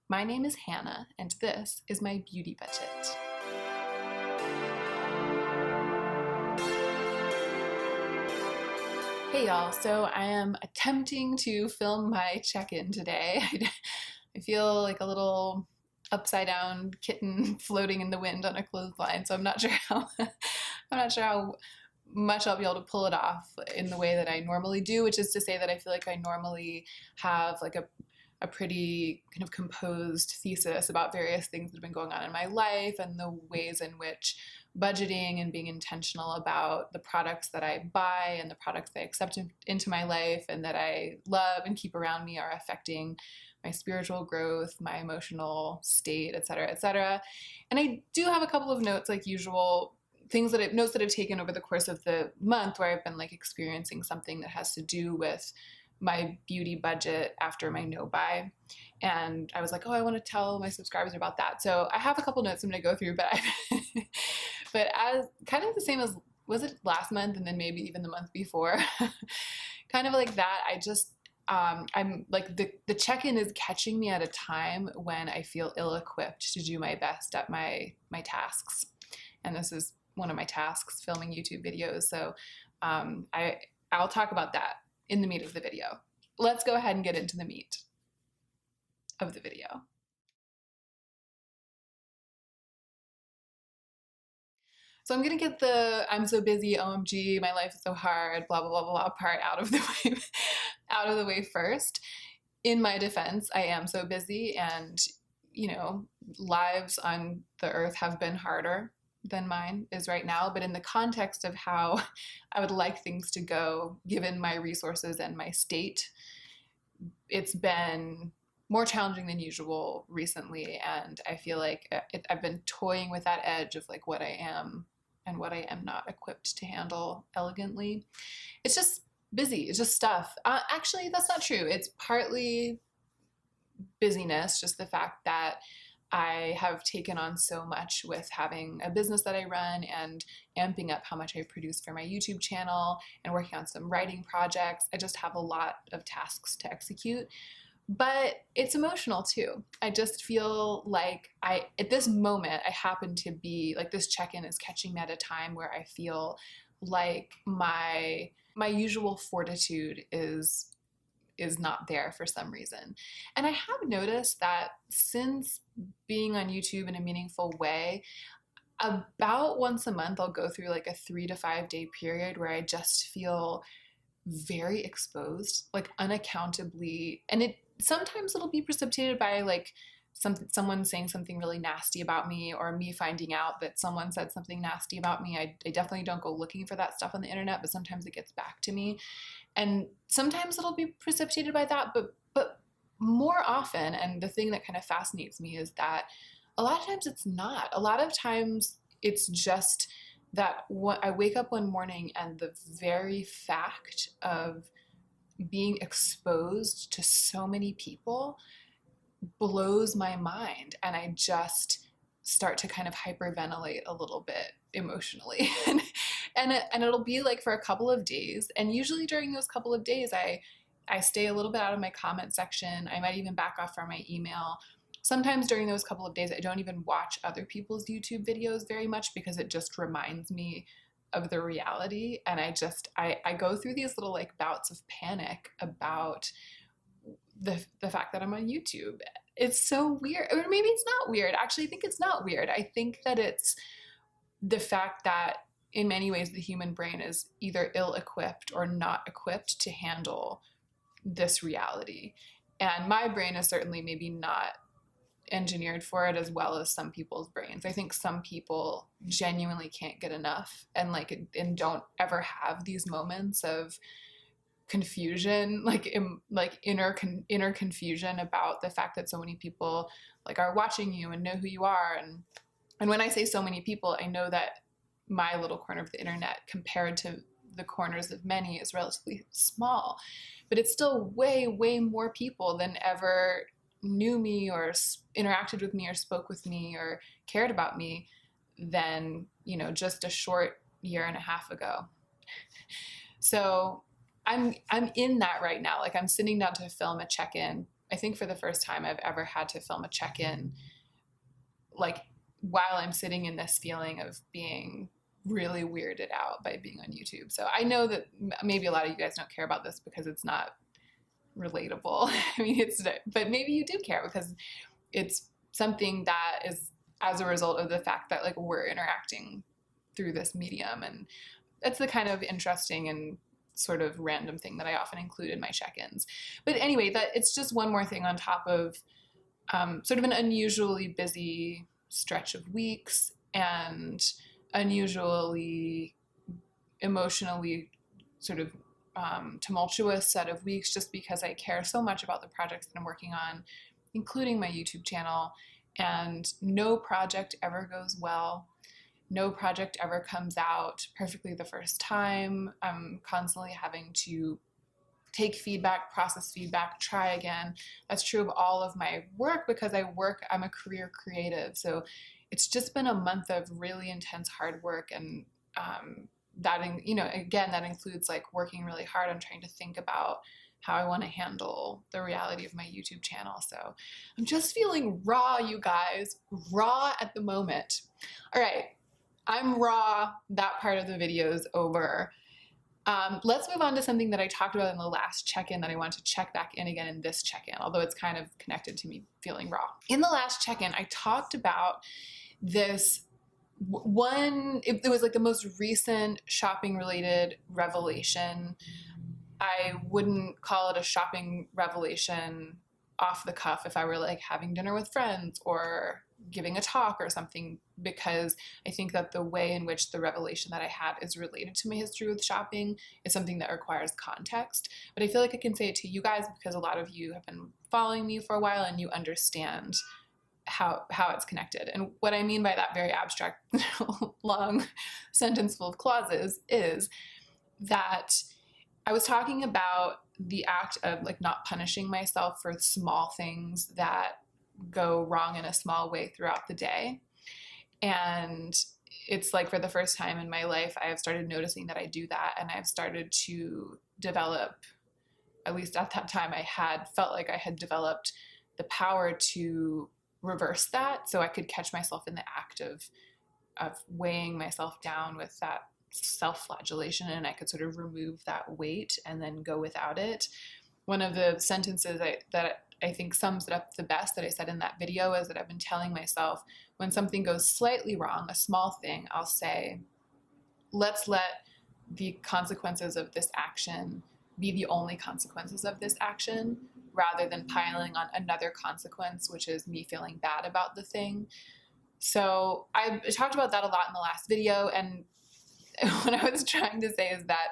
My name is Hannah, and this is my beauty budget. Hey y'all, so I am attempting to film my check-in today. I feel like a little upside down kitten floating in the wind on a clothesline, so I'm not sure how much I'll be able to pull it off in the way that I normally do, which is to say that I feel like I normally have like a pretty kind of composed thesis about various things that have been going on in my life and the ways in which budgeting and being intentional about the products that I buy and the products that I accept into my life and that I love and keep around me are affecting my spiritual growth, my emotional state, et cetera, et cetera. And I do have a couple of notes, like usual, notes that I've taken over the course of the month where I've been like experiencing something that has to do with my beauty budget after my no buy. And I was like, oh, I want to tell my subscribers about that. So I have a couple notes I'm going to go through, but as kind of the same as, was it last month and then maybe even the month before, kind of like that. I'm like the check-in is catching me at a time when I feel ill-equipped to do my best at my tasks. And this is one of my tasks, filming YouTube videos. So I'll talk about that in the meat of the video. Let's go ahead and get into the meat of the video. So I'm gonna get the I'm so busy, OMG, my life is so hard, blah, blah, blah, blah part out of the way first. In my defense, I am so busy and, you know, lives on the earth have been harder than mine is right now, but in the context of how I would like things to go, given my resources and my state, it's been more challenging than usual recently, and I feel like I've been toying with that edge of like what I am and what I am not equipped to handle elegantly. It's just busy, it's just stuff. Actually, that's not true. It's partly busyness, just the fact that I have taken on so much with having a business that I run and amping up how much I produce for my YouTube channel and working on some writing projects. I just have a lot of tasks to execute, but it's emotional too. I just feel like at this moment, I happen to be like, this check-in is catching me at a time where I feel like my usual fortitude is not there for some reason. And I have noticed that since being on YouTube in a meaningful way, about once a month, I'll go through like a 3 to 5 day period where I just feel very exposed, like unaccountably. And sometimes it'll be precipitated by like someone saying something really nasty about me, or me finding out that someone said something nasty about me. I definitely don't go looking for that stuff on the internet, but sometimes it gets back to me. And sometimes it'll be precipitated by that, but more often, and the thing that kind of fascinates me is that a lot of times it's not. A lot of times it's just that I wake up one morning and the very fact of being exposed to so many people blows my mind, and I just start to kind of hyperventilate a little bit emotionally. and it'll be like for a couple of days, and usually during those couple of days I stay a little bit out of my comment section. I might even back off from my email. Sometimes during those couple of days I don't even watch other people's YouTube videos very much, because it just reminds me of the reality, and I go through these little like bouts of panic about the fact that I'm on YouTube. It's so weird. Or maybe it's not weird. Actually, I think it's not weird. I think that it's the fact that in many ways the human brain is either ill-equipped or not equipped to handle this reality. And my brain is certainly maybe not engineered for it as well as some people's brains. I think some people genuinely can't get enough and don't ever have these moments of confusion, like inner confusion about the fact that so many people like are watching you and know who you are. And when I say so many people, I know that my little corner of the internet compared to the corners of many is relatively small, but it's still way, way more people than ever knew me or interacted with me or spoke with me or cared about me than, you know, just a short year and a half ago. So I'm in that right now. Like, I'm sitting down to film a check-in I think for the first time I've ever had to film a check-in, like while I'm sitting in this feeling of being really weirded out by being on YouTube. So I know that maybe a lot of you guys don't care about this because it's not relatable. I mean, but maybe you do care because it's something that is as a result of the fact that like we're interacting through this medium, and it's the kind of interesting and sort of random thing that I often include in my check-ins. But anyway, that it's just one more thing on top of sort of an unusually busy stretch of weeks and unusually emotionally sort of tumultuous set of weeks, just because I care so much about the projects that I'm working on, including my YouTube channel, and no project ever goes well. No project ever comes out perfectly the first time. I'm constantly having to take feedback, process feedback, try again. That's true of all of my work because I'm a career creative. So it's just been a month of really intense hard work, and that includes like working really hard on trying to think about how I want to handle the reality of my YouTube channel. So I'm just feeling raw, you guys, raw at the moment. All right, I'm raw. That part of the video is over. Let's move on to something that I talked about in the last check-in that I want to check back in again in this check-in, although it's kind of connected to me feeling raw. In the last check-in, I talked about this one, it was like the most recent shopping related revelation. I wouldn't call it a shopping revelation off the cuff if I were like having dinner with friends or giving a talk or something, because I think that the way in which the revelation that I had is related to my history with shopping is something that requires context. But I feel like I can say it to you guys because a lot of you have been following me for a while and you understand how it's connected. And what I mean by that very abstract long sentence full of clauses is that I was talking about the act of like not punishing myself for small things that go wrong in a small way throughout the day. And it's like for the first time in my life, I have started noticing that I do that, and I've started to develop, at least at that time, I had felt like I had developed the power to reverse that, so I could catch myself in the act of weighing myself down with that self-flagellation, and I could sort of remove that weight and then go without it. One of the sentences that I think sums it up the best that I said in that video is that I've been telling myself when something goes slightly wrong, a small thing, I'll say, let's let the consequences of this action be the only consequences of this action, rather than piling on another consequence, which is me feeling bad about the thing. So I talked about that a lot in the last video, and what I was trying to say is that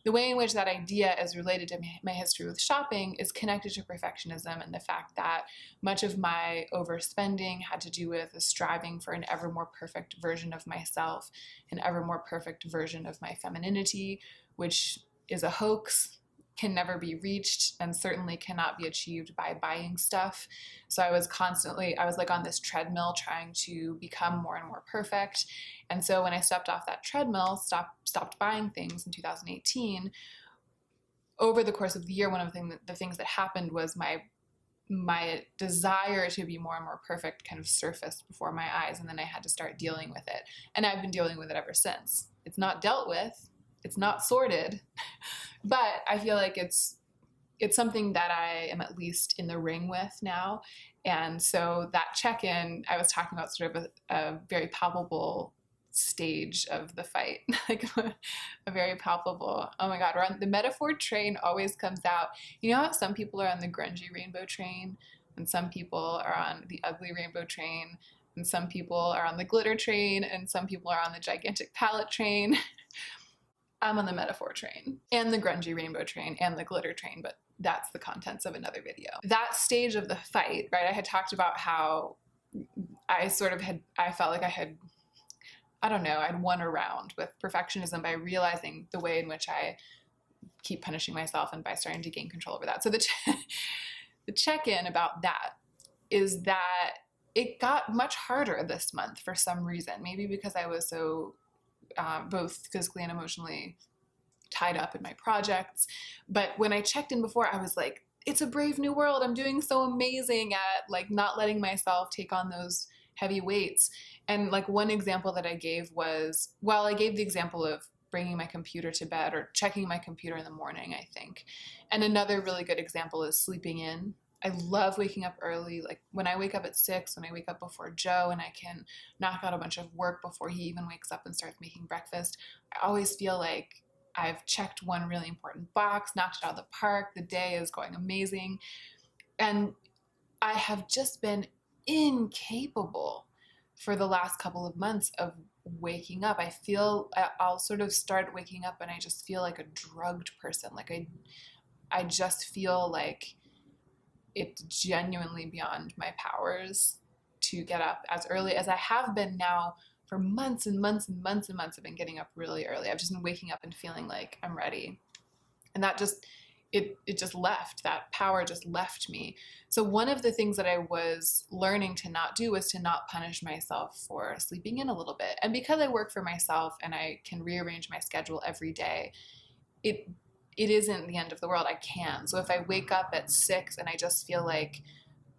the way in which that idea is related to my history with shopping is connected to perfectionism, and the fact that much of my overspending had to do with striving for an ever more perfect version of myself, an ever more perfect version of my femininity, which is a hoax, can never be reached, and certainly cannot be achieved by buying stuff. So I was like on this treadmill trying to become more and more perfect. And so when I stepped off that treadmill, stopped buying things in 2018, over the course of the year, one of the things that happened was my desire to be more and more perfect kind of surfaced before my eyes, and then I had to start dealing with it. And I've been dealing with it ever since. It's not dealt with, it's not sorted, but I feel like it's something that I am at least in the ring with now. And so that check-in, I was talking about sort of a very palpable stage of the fight, like a very palpable, oh my God, the metaphor train always comes out. You know how some people are on the grungy rainbow train, and some people are on the ugly rainbow train, and some people are on the glitter train, and some people are on the gigantic palette train. I'm on the metaphor train and the grungy rainbow train and the glitter train, but that's the contents of another video. That stage of the fight, right? I had talked about how I felt like I'd won a round with perfectionism by realizing the way in which I keep punishing myself and by starting to gain control over that. So the check-in about that is that it got much harder this month for some reason, maybe because I was so both physically and emotionally tied up in my projects. But when I checked in before, I was like, it's a brave new world. I'm doing so amazing at like not letting myself take on those heavy weights. And like one example that I gave was, well, I gave the example of bringing my computer to bed or checking my computer in the morning, I think. And another really good example is sleeping in. I love waking up early. Like when I wake up at 6, when I wake up before Joe and I can knock out a bunch of work before he even wakes up and starts making breakfast, I always feel like I've checked one really important box, knocked it out of the park, the day is going amazing. And I have just been incapable for the last couple of months of waking up. I'll sort of start waking up and I just feel like a drugged person. Like I just feel like it's genuinely beyond my powers to get up as early as I have been now for months and months and months and months. I've been getting up really early. I've just been waking up and feeling like I'm ready. And that just, it just left, that power just left me. So one of the things that I was learning to not do was to not punish myself for sleeping in a little bit. And because I work for myself and I can rearrange my schedule every day, it isn't the end of the world. I can. So if I wake up at 6 and I just feel like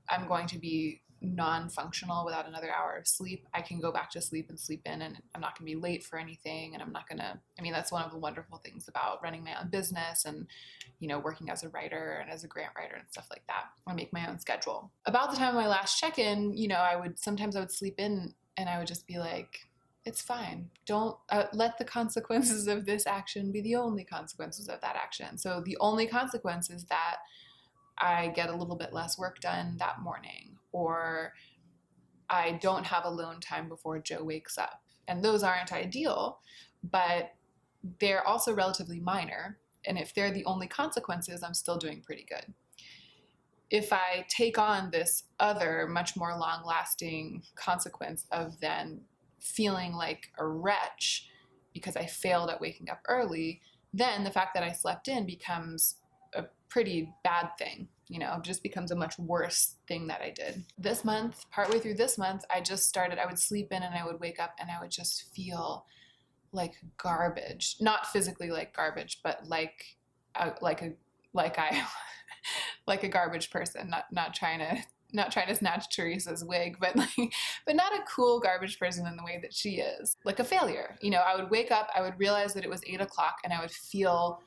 I'm going to be non-functional without another hour of sleep, I can go back to sleep and sleep in, and I'm not going to be late for anything. And I'm not going to, I mean, that's one of the wonderful things about running my own business and, you know, working as a writer and as a grant writer and stuff like that. I make my own schedule. About the time of my last check-in, you know, sometimes I would sleep in and I would just be like, it's fine. Don't let the consequences of this action be the only consequences of that action. So the only consequence is that I get a little bit less work done that morning, or I don't have alone time before Joe wakes up. And those aren't ideal, but they're also relatively minor. And if they're the only consequences, I'm still doing pretty good. If I take on this other, much more long-lasting consequence of then feeling like a wretch because I failed at waking up early, then the fact that I slept in becomes a pretty bad thing. You know, it just becomes a much worse thing that I did. This month, partway through this month, I would sleep in and I would wake up and I would just feel like garbage. Not physically like garbage, but like a garbage person. Not trying to snatch Teresa's wig, but not a cool garbage person in the way that she is. Like a failure. You know, I would wake up, I would realize that it was 8 o'clock and I would feel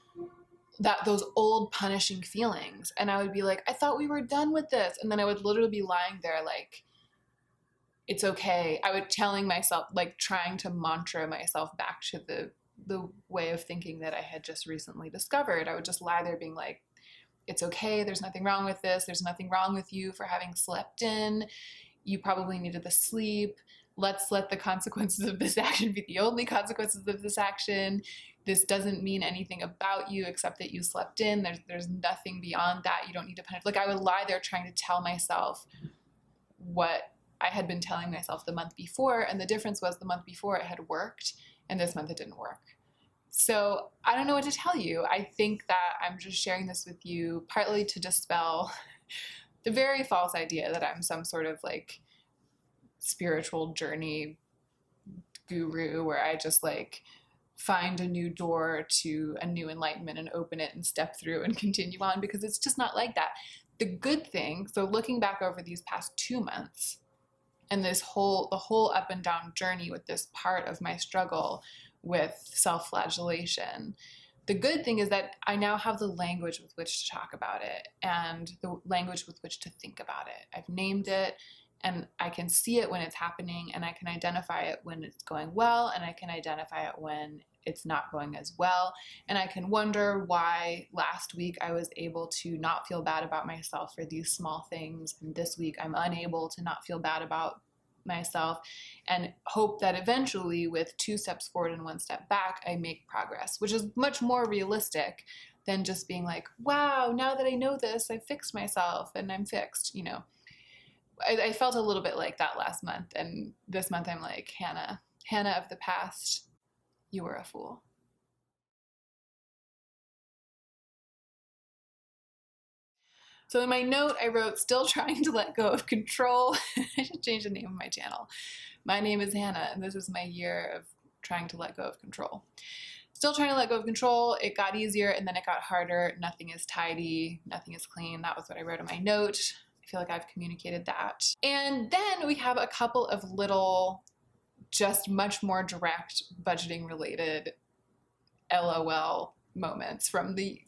those old punishing feelings. And I would be like, I thought we were done with this. And then I would literally be lying there like, it's okay. I would telling myself, like trying to mantra myself back to the way of thinking that I had just recently discovered. I would just lie there being like, it's okay. There's nothing wrong with this. There's nothing wrong with you for having slept in. You probably needed the sleep. Let's let the consequences of this action be the only consequences of this action. This doesn't mean anything about you except that you slept in. There's nothing beyond that. You don't need to punish. Like I would lie there trying to tell myself what I had been telling myself the month before. And the difference was the month before it had worked and this month it didn't work. So I don't know what to tell you. I think that I'm just sharing this with you partly to dispel the very false idea that I'm some sort of like spiritual journey guru where I just like find a new door to a new enlightenment and open it and step through and continue on, because it's just not like that. The good thing, so looking back over these past 2 months and the whole up and down journey with this part of my struggle with self-flagellation, the good thing is that I now have the language with which to talk about it and the language with which to think about it. I've named it and I can see it when it's happening and I can identify it when it's going well and I can identify it when it's not going as well. And I can wonder why last week I was able to not feel bad about myself for these small things, and this week I'm unable to not feel bad about myself, and hope that eventually with 2 steps forward and 1 step back, I make progress, which is much more realistic than just being like, wow, now that I know this, I fixed myself and I'm fixed, you know. I felt a little bit like that last month, and this month I'm like, Hannah of the past, you were a fool. So in my note, I wrote, still trying to let go of control. I should change the name of my channel. My name is Hannah, and this is my year of trying to let go of control. Still trying to let go of control. It got easier and then it got harder. Nothing is tidy, nothing is clean. That was what I wrote in my note. I feel like I've communicated that. And then we have a couple of little, just much more direct budgeting related LOL moments from the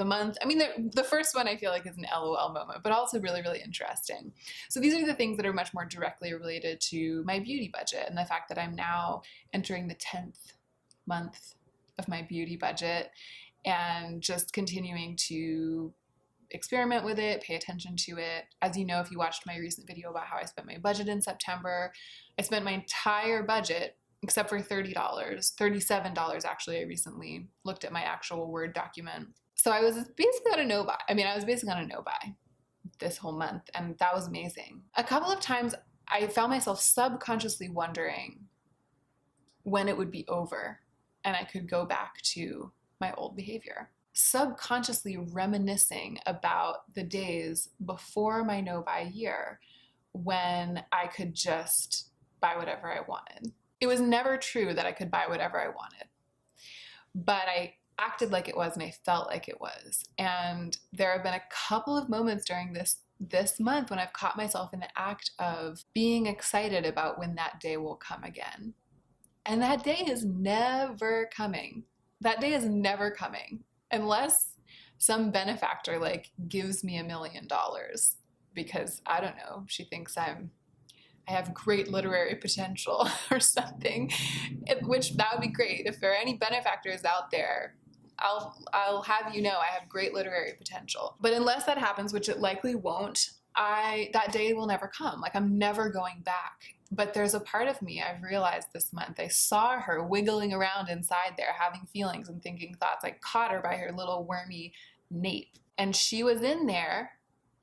month. I mean, the first one I feel like is an LOL moment, but also really, really interesting. So these are the things that are much more directly related to my beauty budget and the fact that I'm now entering the 10th month of my beauty budget and just continuing to experiment with it, pay attention to it. As you know, if you watched my recent video about how I spent my budget in September, I spent my entire budget except for $30, $37 actually. I recently looked at my actual Word document. So I was basically on a no-buy. I was basically on a no-buy this whole month, and that was amazing. A couple of times I found myself subconsciously wondering when it would be over and I could go back to my old behavior. Subconsciously reminiscing about the days before my no-buy year when I could just buy whatever I wanted. It was never true that I could buy whatever I wanted, but I acted like it was and I felt like it was. And there have been a couple of moments during this month when I've caught myself in the act of being excited about when that day will come again. And that day is never coming. That day is never coming unless some benefactor like gives me $1 million because, I don't know, she thinks I have great literary potential or something, which that would be great. If there are any benefactors out there, I'll have you know I have great literary potential. But unless that happens, which it likely won't, that day will never come. Like, I'm never going back. But there's a part of me I've realized this month. I saw her wiggling around inside there, having feelings and thinking thoughts. I caught her by her little wormy nape. And she was in there,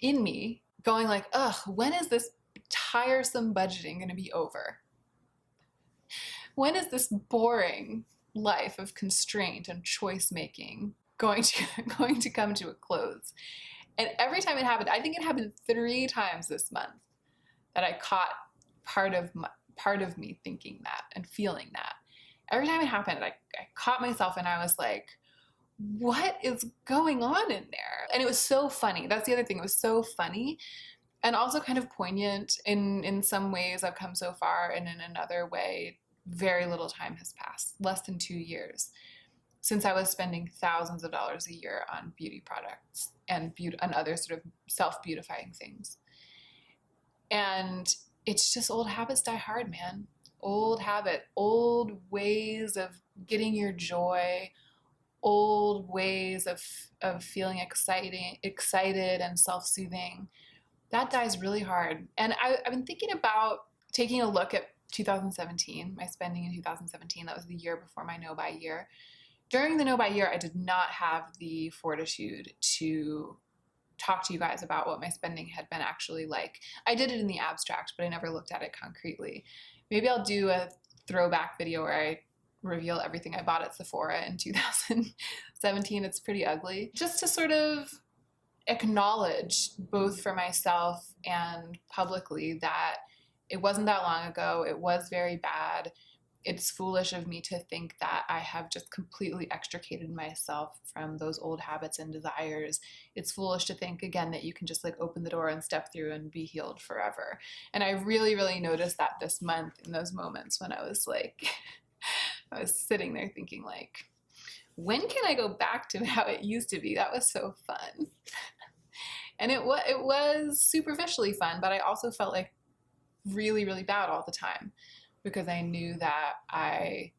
in me, going like, ugh, when is this tiresome budgeting going to be over? When is this boring life of constraint and choice making going to come to a close? And every time it happened, I think it happened 3 times this month that I caught part of me thinking that and feeling that. Every time it happened, I caught myself and I was like, what is going on in there? And it was so funny. That's the other thing. It was so funny and also kind of poignant. In some ways I've come so far, and in another way, very little time has passed, less than 2 years, since I was spending thousands of dollars a year on beauty products and other sort of self-beautifying things. And it's just old habits die hard, man. Old habit, old ways of getting your joy, old ways of feeling excited and self-soothing. That dies really hard. And I've been thinking about taking a look at 2017, my spending in 2017. That was the year before my no-buy year. During the no-buy year, I did not have the fortitude to talk to you guys about what my spending had been actually like. I did it in the abstract, but I never looked at it concretely. Maybe I'll do a throwback video where I reveal everything I bought at Sephora in 2017. It's pretty ugly. Just to sort of acknowledge, both for myself and publicly, that it wasn't that long ago. It was very bad. It's foolish of me to think that I have just completely extricated myself from those old habits and desires. It's foolish to think, again, that you can just like open the door and step through and be healed forever. And I really, really noticed that this month in those moments when I was like, I was sitting there thinking like, when can I go back to how it used to be? That was so fun. And it was superficially fun, but I also felt like really, really bad all the time, because I knew that I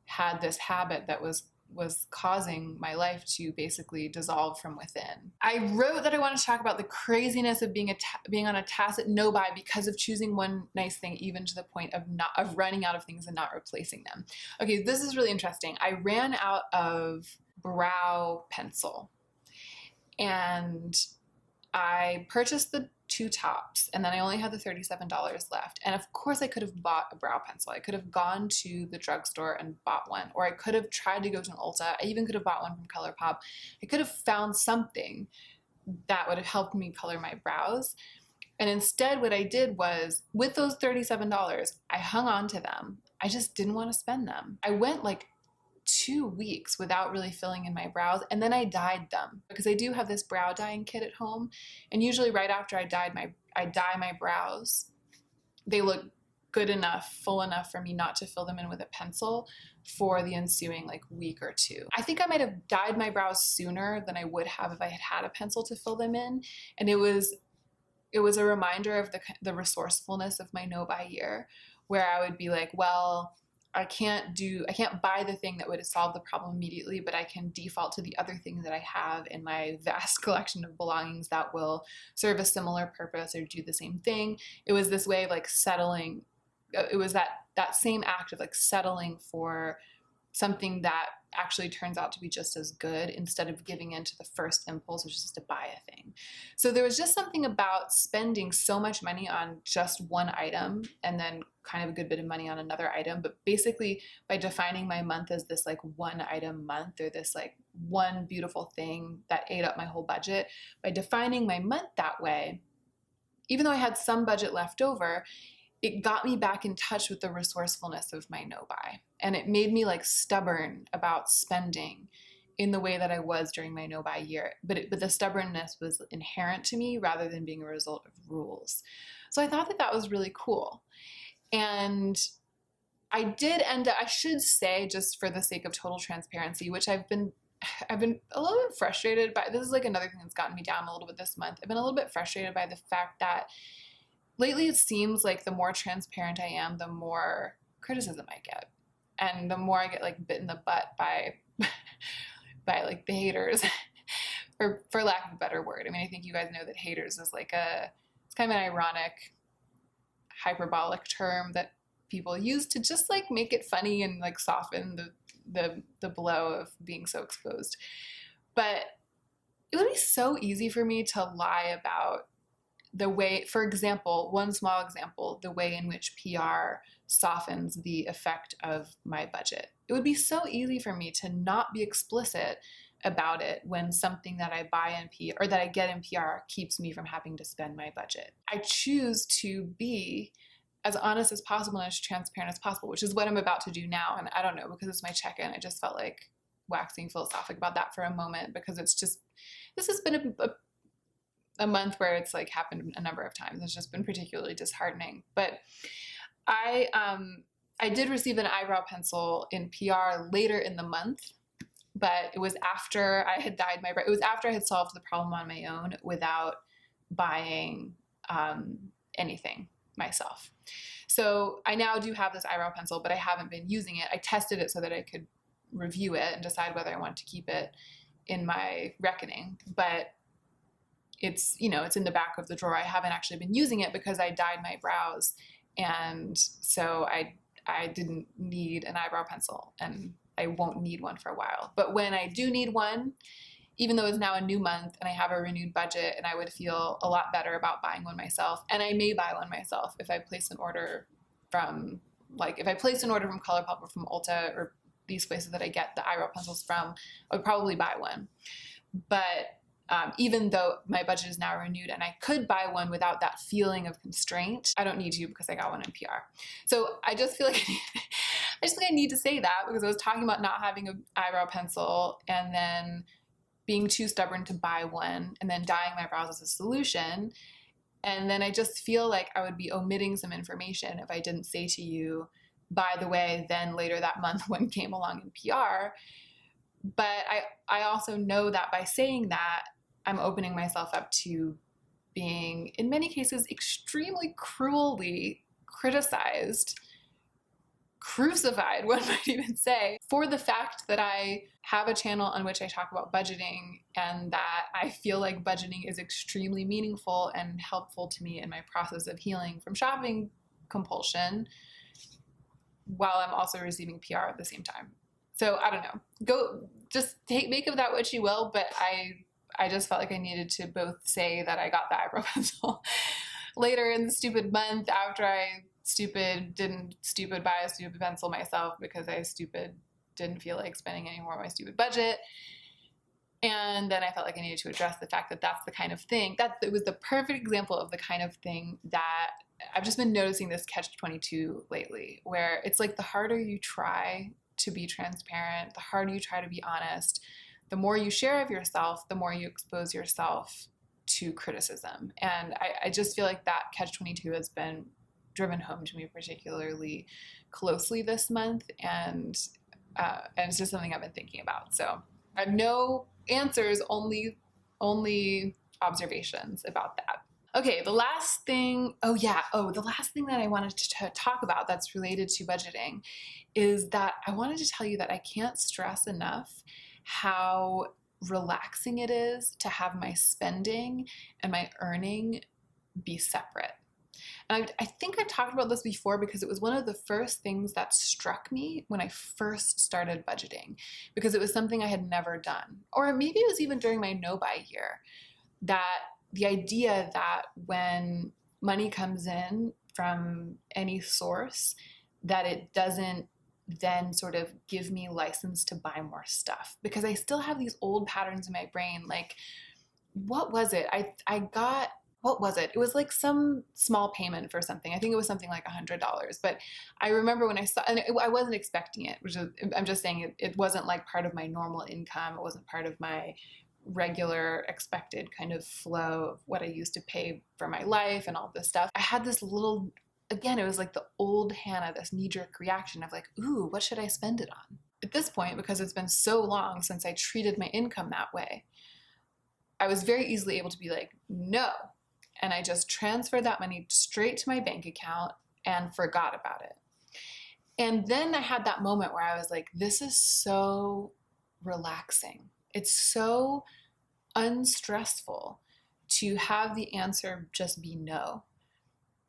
had this habit that was causing my life to basically dissolve from within. I wrote that I wanted to talk about the craziness of being on a tacit no-buy because of choosing one nice thing, even to the point of running out of things and not replacing them. Okay, this is really interesting. I ran out of brow pencil, and I purchased the 2 tops, and then I only had the $37 left. And of course I could have bought a brow pencil. I could have gone to the drugstore and bought one, or I could have tried to go to an Ulta. I even could have bought one from ColourPop. I could have found something that would have helped me color my brows. And instead what I did was, with those $37, I hung on to them. I just didn't want to spend them. I went like 2 weeks without really filling in my brows, and then I dyed them because I do have this brow dyeing kit at home, and usually right after I dye my brows, they look good enough, full enough for me not to fill them in with a pencil for the ensuing like week or two. I think I might have dyed my brows sooner than I would have if I had had a pencil to fill them in, and it was a reminder of the resourcefulness of my no-buy year, where I would be like, well, I can't buy the thing that would solve the problem immediately, but I can default to the other thing that I have in my vast collection of belongings that will serve a similar purpose or do the same thing. It was this way of like settling. It was that same act of like settling for something that actually turns out to be just as good, instead of giving in to the first impulse, which is just to buy a thing. So there was just something about spending so much money on just one item and then kind of a good bit of money on another item. But basically by defining my month as this like one item month, or this like one beautiful thing that ate up my whole budget, by defining my month that way, even though I had some budget left over, it got me back in touch with the resourcefulness of my no-buy. And it made me like stubborn about spending in the way that I was during my no-buy year. But the stubbornness was inherent to me rather than being a result of rules. So I thought that was really cool. And I did end up, I should say, just for the sake of total transparency, which I've been a little bit frustrated by. This is like another thing that's gotten me down a little bit this month. I've been a little bit frustrated by the fact that lately it seems like the more transparent I am, the more criticism I get. And the more I get like bit in the butt by like the haters, or for lack of a better word. I mean, I think you guys know that haters is like it's kind of an ironic, hyperbolic term that people use to just like make it funny and like soften the blow of being so exposed. But it would be so easy for me to lie about the way, for example, one small example, the way in which PR softens the effect of my budget. It would be so easy for me to not be explicit about it when something that I buy in PR or that I get in PR keeps me from having to spend my budget. I choose to be as honest as possible and as transparent as possible, which is what I'm about to do now. And I don't know, because it's my check-in, I just felt like waxing philosophic about that for a moment, because it's just, this has been a month where it's like happened a number of times. It's just been particularly disheartening. But I did receive an eyebrow pencil in PR later in the month, but it was after I had dyed my brow. It was after I had solved the problem on my own without buying anything myself. So I now do have this eyebrow pencil, but I haven't been using it. I tested it so that I could review it and decide whether I want to keep it in my reckoning. But it's, it's in the back of the drawer. I haven't actually been using it because I dyed my brows. And so I didn't need an eyebrow pencil, and I won't need one for a while. But when I do need one, even though it's now a new month and I have a renewed budget, and I would feel a lot better about buying one myself, and I may buy one myself if I place an order from, if I placed an order from ColourPop or from Ulta or these places that I get the eyebrow pencils from, I would probably buy one. But even though my budget is now renewed and I could buy one without that feeling of constraint, I don't need to because I got one in PR. So I just feel like I need to say that, because I was talking about not having an eyebrow pencil and then being too stubborn to buy one, and then dyeing my brows as a solution. And then I just feel like I would be omitting some information if I didn't say to you, by the way, then later that month one came along in PR. But I also know that by saying that, I'm opening myself up to being, in many cases, extremely cruelly criticized, crucified, one might even say, for the fact that I have a channel on which I talk about budgeting, and that I feel like budgeting is extremely meaningful and helpful to me in my process of healing from shopping compulsion, while I'm also receiving PR at the same time. So I don't know. Make of that what you will, but I just felt like I needed to both say that I got the eyebrow pencil later in the stupid month after I didn't buy a stupid pencil myself because I didn't feel like spending any more of my stupid budget. And then I felt like I needed to address the fact that that's the kind of thing, that it was the perfect example of the kind of thing that I've just been noticing, this catch-22 lately, where it's like the harder you try to be transparent, the harder you try to be honest, the more you share of yourself, the more you expose yourself to criticism. And I just feel like that catch-22 has been driven home to me particularly closely this month, and it's just something I've been thinking about. So I have no answers, only observations about that. Okay, the last thing that I wanted to talk about that's related to budgeting is that I wanted to tell you that I can't stress enough how relaxing it is to have my spending and my earning be separate. And I think I've talked about this before because it was one of the first things that struck me when I first started budgeting, because it was something I had never done. Or maybe it was even during my no-buy year, that the idea that when money comes in from any source, that it doesn't then sort of give me license to buy more stuff, because I still have these old patterns in my brain. Like, what was it? What was it? It was like some small payment for something. I think it was something like $100. But I remember when I saw, and I wasn't expecting it, which is, I'm just saying it wasn't like part of my normal income. It wasn't part of my regular expected kind of flow of what I used to pay for my life and all this stuff. I had this little, again, it was like the old Hannah, this knee-jerk reaction of like, ooh, what should I spend it on? At this point, because it's been so long since I treated my income that way, I was very easily able to be like, no. And I just transferred that money straight to my bank account and forgot about it. And then I had that moment where I was like, this is so relaxing. It's so unstressful to have the answer just be no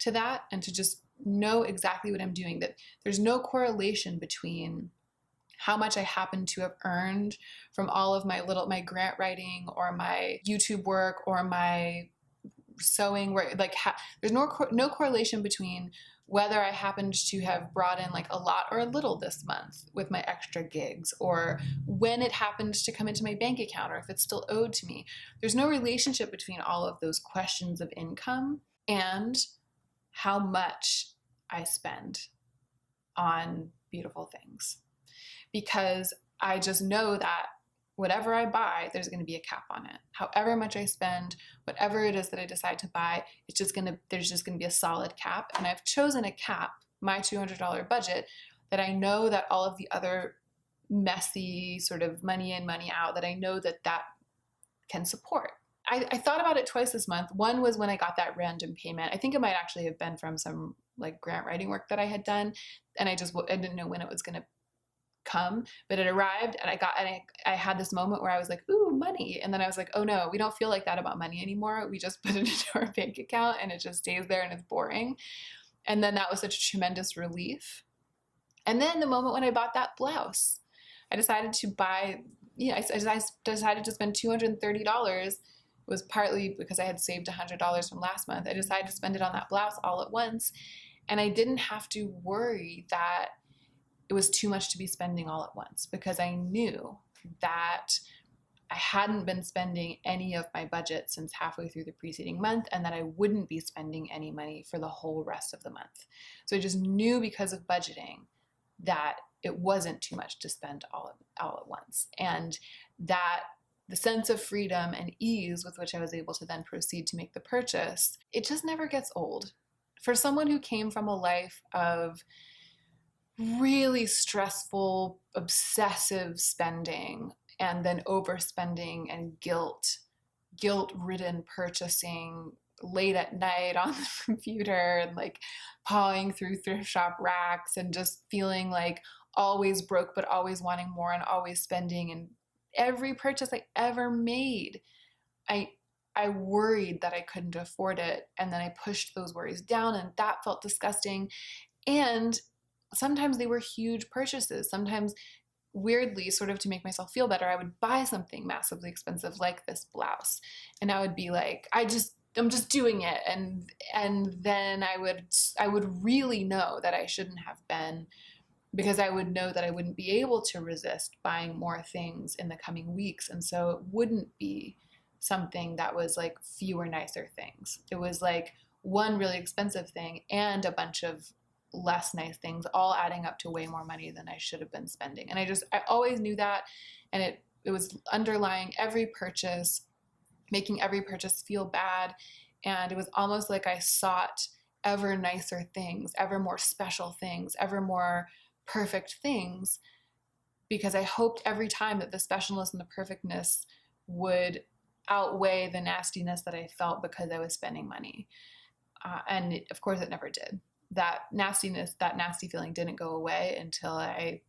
to that, and to just know exactly what I'm doing, that there's no correlation between how much I happen to have earned from all of my grant writing or my YouTube work or my sewing, where like there's no correlation between whether I happened to have brought in like a lot or a little this month with my extra gigs, or when it happened to come into my bank account, or if it's still owed to me. There's no relationship between all of those questions of income and how much I spend on beautiful things, because I just know that whatever I buy, there's going to be a cap on it. However much I spend, whatever it is that I decide to buy, there's just going to be a solid cap. And I've chosen a cap, my $200 budget, that I know that all of the other messy sort of money in, money out, that I know that can support. I thought about it twice this month. One was when I got that random payment. I think it might actually have been from some like grant writing work that I had done, and I didn't know when it was going to come, but it arrived, and I had this moment where I was like, ooh, money. And then I was like, oh no, we don't feel like that about money anymore. We just put it into our bank account and it just stays there and it's boring. And then that was such a tremendous relief. And then the moment when I bought that blouse, I decided to buy, I decided to spend $230. It was partly because I had saved $100 from last month. I decided to spend it on that blouse all at once. And I didn't have to worry that it was too much to be spending all at once, because I knew that I hadn't been spending any of my budget since halfway through the preceding month, and that I wouldn't be spending any money for the whole rest of the month. So I just knew, because of budgeting, that it wasn't too much to spend all at once. And that the sense of freedom and ease with which I was able to then proceed to make the purchase, it just never gets old. For someone who came from a life of really stressful, obsessive spending, and then overspending and guilt-ridden purchasing late at night on the computer, and like pawing through thrift shop racks and just feeling like always broke but always wanting more and always spending. And every purchase I ever made, I worried that I couldn't afford it, and then I pushed those worries down, and that felt disgusting. And sometimes they were huge purchases. Sometimes, weirdly, sort of to make myself feel better, I would buy something massively expensive like this blouse, and I would be like, I'm just doing it, and then I would really know that I shouldn't have been, because I would know that I wouldn't be able to resist buying more things in the coming weeks. And so it wouldn't be something that was like fewer nicer things. It was like one really expensive thing and a bunch of less nice things, all adding up to way more money than I should have been spending. And I always knew that, and it was underlying every purchase, making every purchase feel bad. And it was almost like I sought ever nicer things, ever more special things, ever more perfect things, because I hoped every time that the specialness and the perfectness would outweigh the nastiness that I felt because I was spending money. Of course, it never did. That nastiness, that nasty feeling didn't go away until I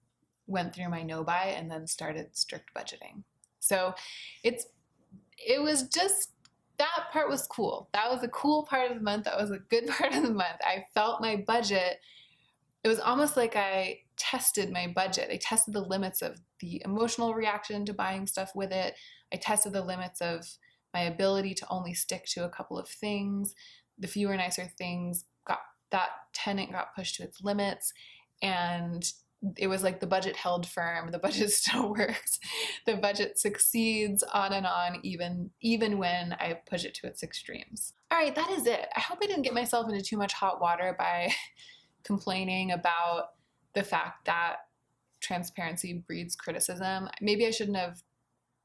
went through my no-buy and then started strict budgeting. So it was just, that part was cool. That was a cool part of the month. That was a good part of the month. I felt my budget. It was almost like I tested my budget. I tested the limits of the emotional reaction to buying stuff with it. I tested the limits of my ability to only stick to a couple of things. The fewer, nicer things that tenet got pushed to its limits. And it was like the budget held firm. The budget still works. The budget succeeds on and on, even when I push it to its extremes. All right, that is it. I hope I didn't get myself into too much hot water by complaining about the fact that transparency breeds criticism. Maybe I shouldn't have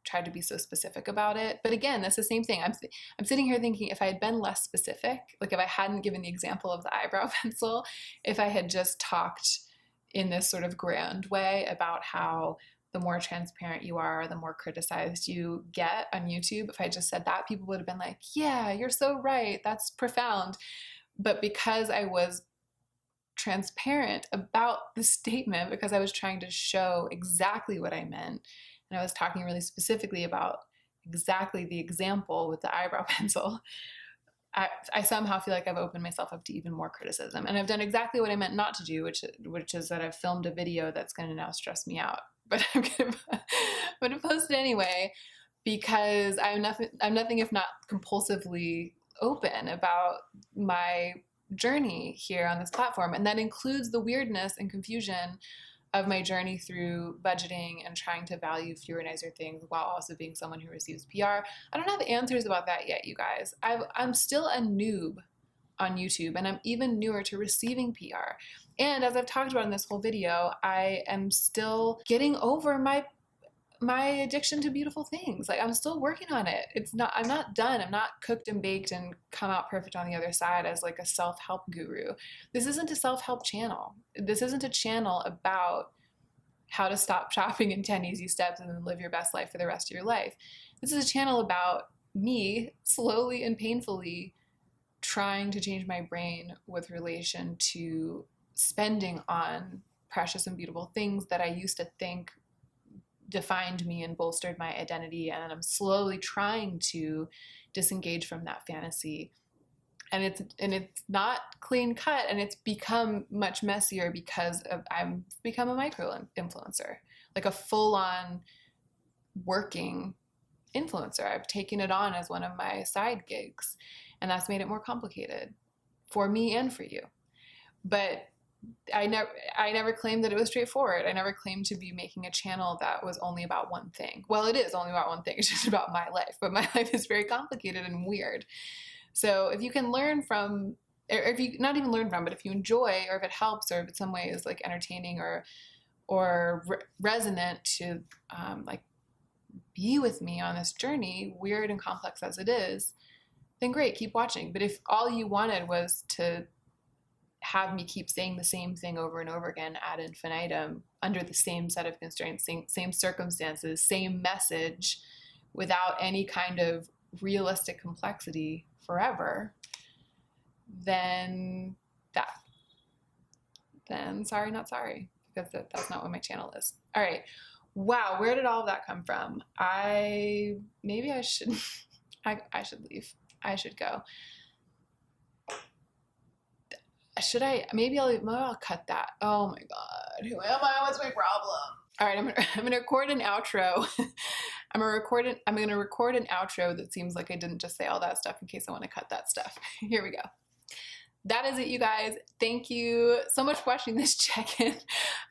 tried to be so specific about it. But again, that's the same thing. I'm sitting here thinking, if I had been less specific, like if I hadn't given the example of the eyebrow pencil, if I had just talked in this sort of grand way about how the more transparent you are, the more criticized you get on YouTube, if I just said that, people would have been like, yeah, you're so right. That's profound. But because I was transparent about the statement, because I was trying to show exactly what I meant, and I was talking really specifically about exactly the example with the eyebrow pencil, I somehow feel like I've opened myself up to even more criticism. And I've done exactly what I meant not to do, which is that I've filmed a video that's going to now stress me out. But I'm going to post it anyway, because I'm nothing if not compulsively open about my journey here on this platform. And that includes the weirdness and confusion of my journey through budgeting and trying to value fewer, nicer things while also being someone who receives PR. I don't have answers about that yet, you guys. I'm still a noob on YouTube, and I'm even newer to receiving PR. And as I've talked about in this whole video, I am still getting over my addiction to beautiful things. Like, I'm still working on it. I'm not done. I'm not cooked and baked and come out perfect on the other side as like a self-help guru. This isn't a self-help channel. This isn't a channel about how to stop shopping in 10 easy steps and then live your best life for the rest of your life. This is a channel about me slowly and painfully trying to change my brain with relation to spending on precious and beautiful things that I used to think defined me and bolstered my identity, and I'm slowly trying to disengage from that fantasy. And it's not clean cut, and it's become much messier because I've become a micro influencer, like a full-on working influencer. I've taken it on as one of my side gigs, and that's made it more complicated for me and for you. But I never claimed that it was straightforward. I never claimed to be making a channel that was only about one thing. Well, it is only about one thing. It's just about my life, but my life is very complicated and weird. So if you can learn from, or if you not even learn from, but if you enjoy, or if it helps, or if in some way is like entertaining or resonant to like be with me on this journey, weird and complex as it is, then great, keep watching. But if all you wanted was to have me keep saying the same thing over and over again ad infinitum under the same set of constraints, same circumstances, same message, without any kind of realistic complexity forever, then sorry, not sorry, because that's not what my channel is. All right. Wow, where did all of that come from? Maybe I should I should leave. I should go. Should I? Maybe I'll cut that. Oh my God, who am I? What's my problem? All right, I'm gonna record an outro. I'm gonna record an outro that seems like I didn't just say all that stuff in case I want to cut that stuff. Here we go. That is it, you guys. Thank you so much for watching this check-in.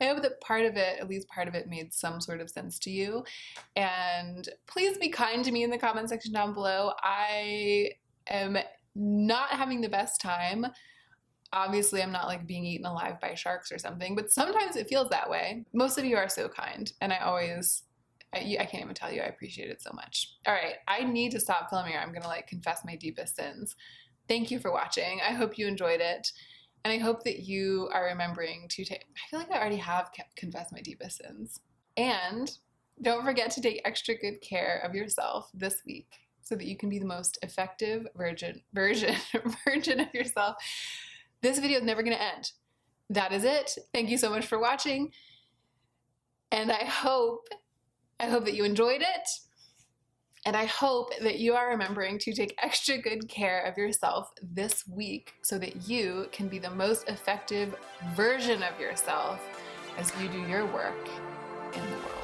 I hope that part of it, at least part of it, made some sort of sense to you. And please be kind to me in the comment section down below. I am not having the best time Obviously, I'm not like being eaten alive by sharks or something, but sometimes it feels that way. Most of you are so kind, and I can't even tell you, I appreciate it so much. All right, I need to stop filming or I'm gonna like confess my deepest sins. Thank you for watching. I hope you enjoyed it. And I hope that you are remembering to take, I feel like I already have confessed my deepest sins. And don't forget to take extra good care of yourself this week so that you can be the most effective version of yourself. This video is never gonna end. That is it. Thank you so much for watching. And I hope that you enjoyed it. And I hope that you are remembering to take extra good care of yourself this week so that you can be the most effective version of yourself as you do your work in the world.